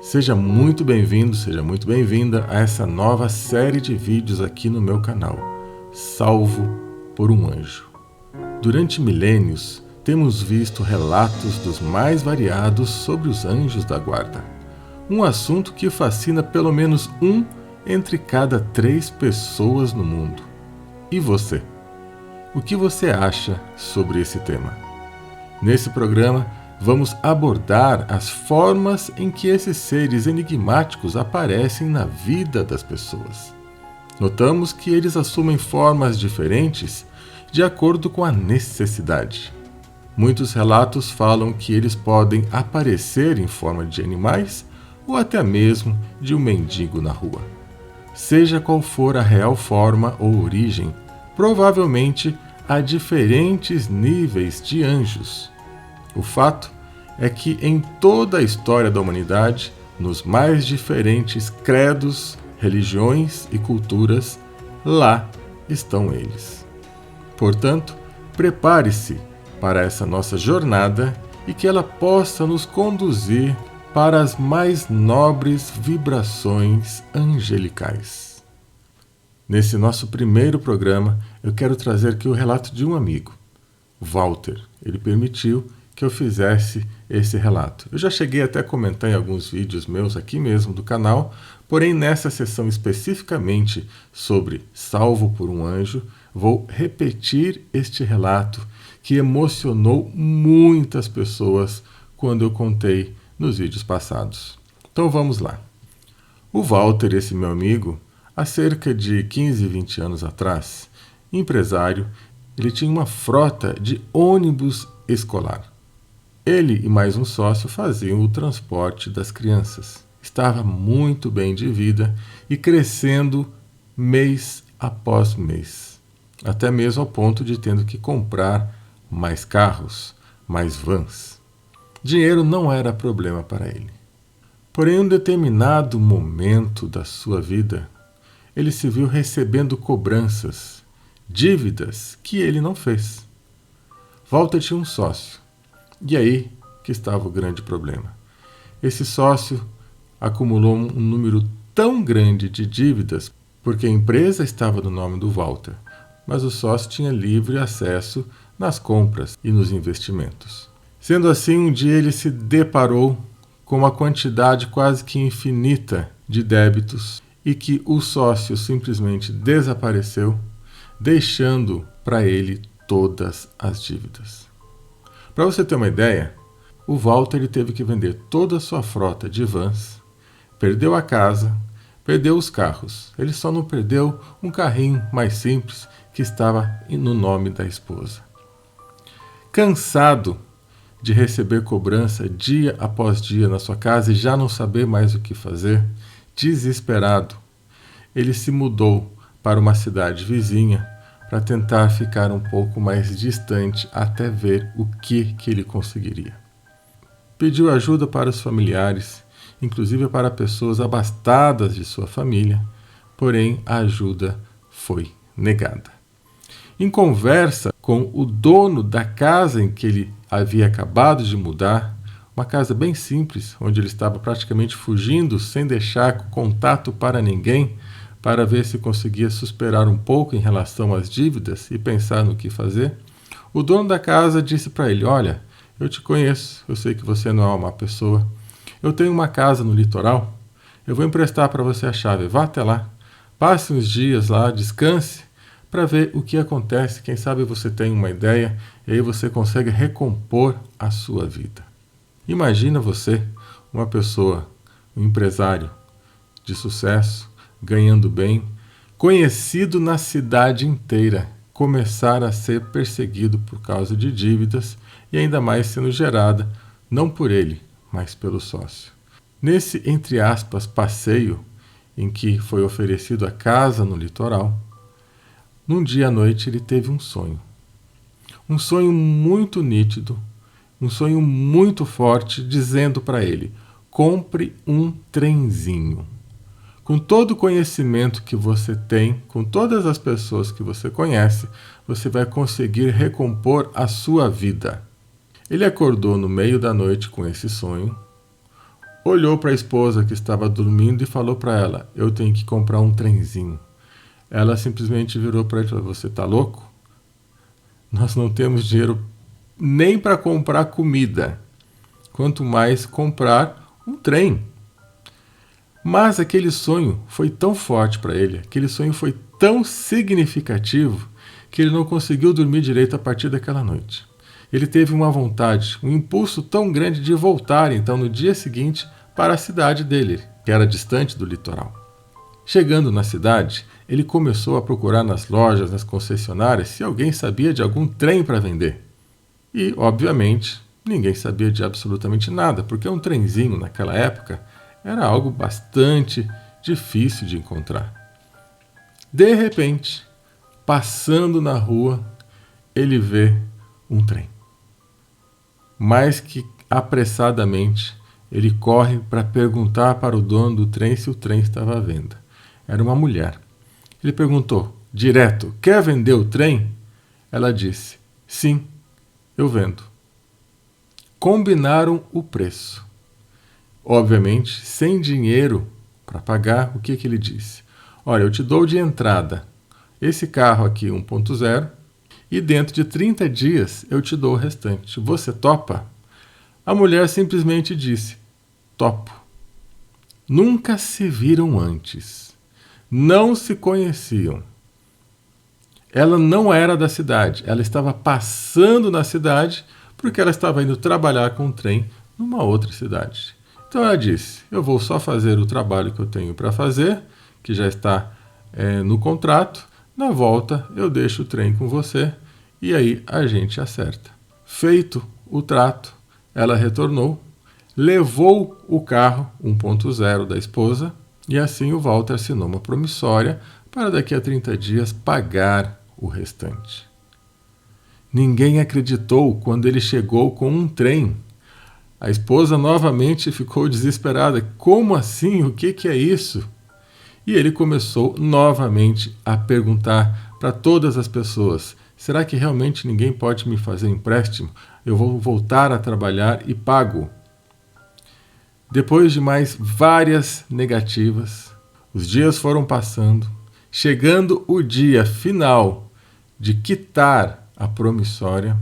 Seja muito bem-vindo, seja muito bem-vinda a essa nova série de vídeos aqui no meu canal, Salvo por um Anjo. Durante milênios, temos visto relatos dos mais variados sobre os anjos da guarda. Um assunto que fascina pelo menos um entre cada 3 pessoas no mundo. E você? O que você acha sobre esse tema? Nesse programa, vamos abordar as formas em que esses seres enigmáticos aparecem na vida das pessoas. Notamos que eles assumem formas diferentes de acordo com a necessidade. Muitos relatos falam que eles podem aparecer em forma de animais ou até mesmo de um mendigo na rua. Seja qual for a real forma ou origem, provavelmente há diferentes níveis de anjos. O fato é que em toda a história da humanidade, nos mais diferentes credos, religiões e culturas, lá estão eles. Portanto, prepare-se para essa nossa jornada e que ela possa nos conduzir para as mais nobres vibrações angelicais. Nesse nosso primeiro programa, eu quero trazer aqui o relato de um amigo, Walter. Ele permitiu que eu fizesse esse relato. Eu já cheguei até a comentar em alguns vídeos meus aqui mesmo do canal, porém nessa sessão especificamente sobre Salvo por um Anjo, vou repetir este relato que emocionou muitas pessoas quando eu contei nos vídeos passados. Então vamos lá. O Walter, esse meu amigo, há cerca de 15, 20 anos atrás, empresário, ele tinha uma frota de ônibus escolar. Ele e mais um sócio faziam o transporte das crianças. Estava muito bem de vida e crescendo mês após mês. Até mesmo ao ponto de tendo que comprar mais carros, mais vans. Dinheiro não era problema para ele. Porém, em um determinado momento da sua vida, ele se viu recebendo cobranças, dívidas que ele não fez. Walter tinha um sócio. E aí que estava o grande problema. Esse sócio acumulou um número tão grande de dívidas porque a empresa estava no nome do Walter, mas o sócio tinha livre acesso nas compras e nos investimentos. Sendo assim, um dia ele se deparou com uma quantidade quase que infinita de débitos e que o sócio simplesmente desapareceu, deixando para ele todas as dívidas. Para você ter uma ideia, o Walter ele teve que vender toda a sua frota de vans, perdeu a casa, perdeu os carros. Ele só não perdeu um carrinho mais simples que estava no nome da esposa. Cansado de receber cobrança dia após dia na sua casa e já não saber mais o que fazer, desesperado, ele se mudou para uma cidade vizinha para tentar ficar um pouco mais distante até ver o que ele conseguiria. Pediu ajuda para os familiares, inclusive para pessoas abastadas de sua família, porém a ajuda foi negada. Em conversa com o dono da casa em que ele havia acabado de mudar, uma casa bem simples, onde ele estava praticamente fugindo sem deixar contato para ninguém, para ver se conseguia superar um pouco em relação às dívidas e pensar no que fazer, o dono da casa disse para ele: olha, eu te conheço, eu sei que você não é uma má pessoa, eu tenho uma casa no litoral, eu vou emprestar para você a chave, vá até lá, passe uns dias lá, descanse, para ver o que acontece, quem sabe você tem uma ideia e aí você consegue recompor a sua vida. Imagina você, uma pessoa, um empresário de sucesso, ganhando bem, conhecido na cidade inteira, começar a ser perseguido por causa de dívidas e ainda mais sendo gerada, não por ele, mas pelo sócio. Nesse, entre aspas, passeio em que foi oferecido a casa no litoral, num dia à noite ele teve um sonho. Um sonho muito nítido, um sonho muito forte, dizendo para ele: compre um trenzinho. Com todo o conhecimento que você tem, com todas as pessoas que você conhece, você vai conseguir recompor a sua vida. Ele acordou no meio da noite com esse sonho, olhou para a esposa que estava dormindo e falou para ela: eu tenho que comprar um trenzinho. Ela simplesmente virou para ele e falou: você está louco? Nós não temos dinheiro nem para comprar comida, quanto mais comprar um trem. Mas aquele sonho foi tão forte para ele, aquele sonho foi tão significativo, que ele não conseguiu dormir direito a partir daquela noite. Ele teve uma vontade, um impulso tão grande de voltar, então, no dia seguinte, para a cidade dele, que era distante do litoral. Chegando na cidade, ele começou a procurar nas lojas, nas concessionárias, se alguém sabia de algum trem para vender. E, obviamente, ninguém sabia de absolutamente nada, porque um trenzinho naquela época era algo bastante difícil de encontrar. De repente, passando na rua, ele vê um trem. Mais que apressadamente, ele corre para perguntar para o dono do trem se o trem estava à venda. Era uma mulher. Ele perguntou direto: quer vender o trem? Ela disse: sim, eu vendo. Combinaram o preço. Obviamente, sem dinheiro para pagar, o que ele disse? Olha, eu te dou de entrada esse carro aqui 1.0 e dentro de 30 dias eu te dou o restante. Você topa? A mulher simplesmente disse: topo. Nunca se viram antes. Não se conheciam. Ela não era da cidade. Ela estava passando na cidade porque ela estava indo trabalhar com um trem numa outra cidade. Então ela disse: eu vou só fazer o trabalho que eu tenho para fazer, que já está no contrato. Na volta eu deixo o trem com você e aí a gente acerta. Feito o trato, ela retornou, levou o carro 1.0 da esposa e assim o Walter assinou uma promissória para daqui a 30 dias pagar o restante. Ninguém acreditou quando ele chegou com um trem. A esposa novamente ficou desesperada. Como assim? O que é isso? E ele começou novamente a perguntar para todas as pessoas: será que realmente ninguém pode me fazer empréstimo? Eu vou voltar a trabalhar e pago. Depois de mais várias negativas, os dias foram passando, chegando o dia final de quitar a promissória,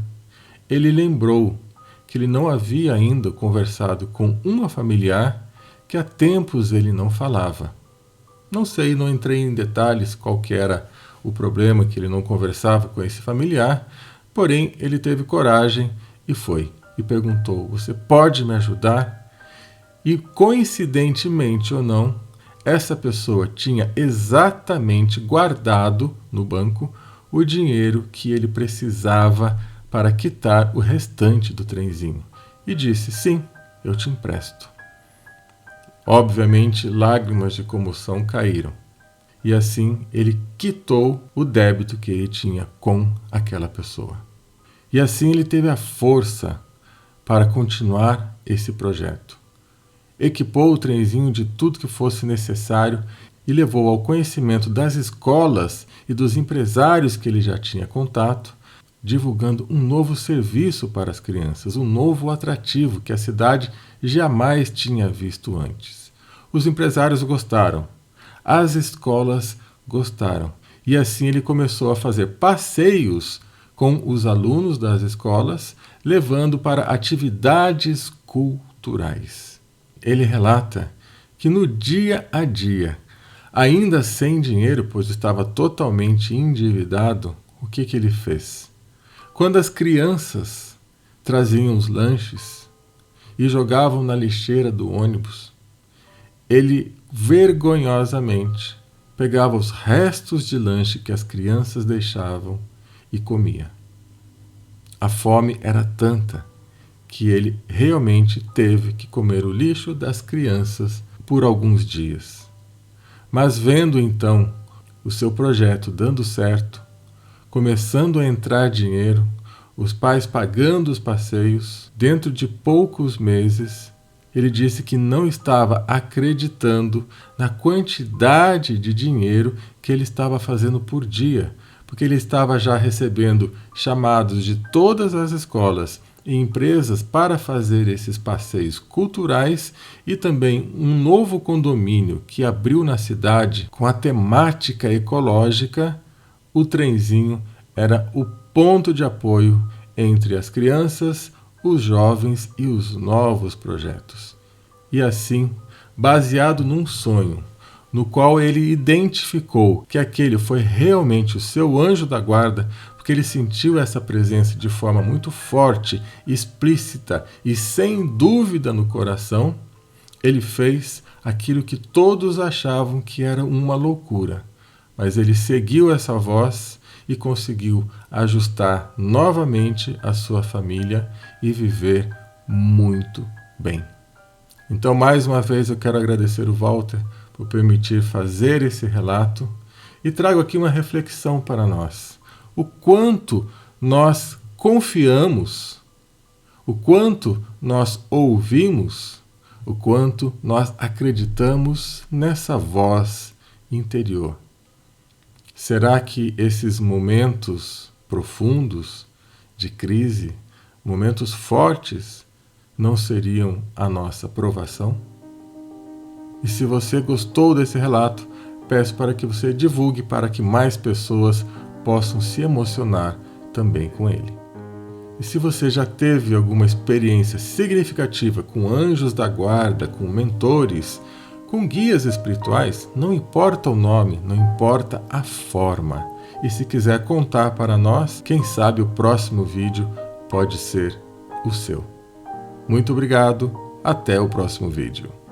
ele lembrou que ele não havia ainda conversado com uma familiar que há tempos ele não falava. Não sei, não entrei em detalhes qual que era o problema que ele não conversava com esse familiar, porém ele teve coragem e foi e perguntou: você pode me ajudar? E coincidentemente ou não, essa pessoa tinha exatamente guardado no banco o dinheiro que ele precisava para quitar o restante do trenzinho. E disse: sim, eu te empresto. Obviamente, lágrimas de comoção caíram. E assim ele quitou o débito que ele tinha com aquela pessoa. E assim ele teve a força para continuar esse projeto. Equipou o trenzinho de tudo que fosse necessário e levou ao conhecimento das escolas e dos empresários que ele já tinha contato, divulgando um novo serviço para as crianças, um novo atrativo que a cidade jamais tinha visto antes. Os empresários gostaram, as escolas gostaram, e assim ele começou a fazer passeios com os alunos das escolas, levando para atividades culturais. Ele relata que no dia a dia, ainda sem dinheiro, pois estava totalmente endividado, o que ele fez? Quando as crianças traziam os lanches e jogavam na lixeira do ônibus, ele vergonhosamente pegava os restos de lanche que as crianças deixavam e comia. A fome era tanta que ele realmente teve que comer o lixo das crianças por alguns dias. Mas vendo então o seu projeto dando certo, começando a entrar dinheiro, os pais pagando os passeios, dentro de poucos meses, ele disse que não estava acreditando na quantidade de dinheiro que ele estava fazendo por dia, porque ele estava já recebendo chamados de todas as escolas e empresas para fazer esses passeios culturais e também um novo condomínio que abriu na cidade com a temática ecológica, o trenzinho era o ponto de apoio entre as crianças, os jovens e os novos projetos. E assim, baseado num sonho, no qual ele identificou que aquele foi realmente o seu anjo da guarda, porque ele sentiu essa presença de forma muito forte, explícita e sem dúvida no coração, ele fez aquilo que todos achavam que era uma loucura. Mas ele seguiu essa voz e conseguiu ajustar novamente a sua família e viver muito bem. Então, mais uma vez, eu quero agradecer o Walter por permitir fazer esse relato e trago aqui uma reflexão para nós. O quanto nós confiamos, o quanto nós ouvimos, o quanto nós acreditamos nessa voz interior. Será que esses momentos profundos de crise, momentos fortes, não seriam a nossa provação? E se você gostou desse relato, peço para que você divulgue para que mais pessoas possam se emocionar também com ele. E se você já teve alguma experiência significativa com anjos da guarda, com mentores, com guias espirituais, não importa o nome, não importa a forma. E se quiser contar para nós, quem sabe o próximo vídeo pode ser o seu. Muito obrigado, até o próximo vídeo.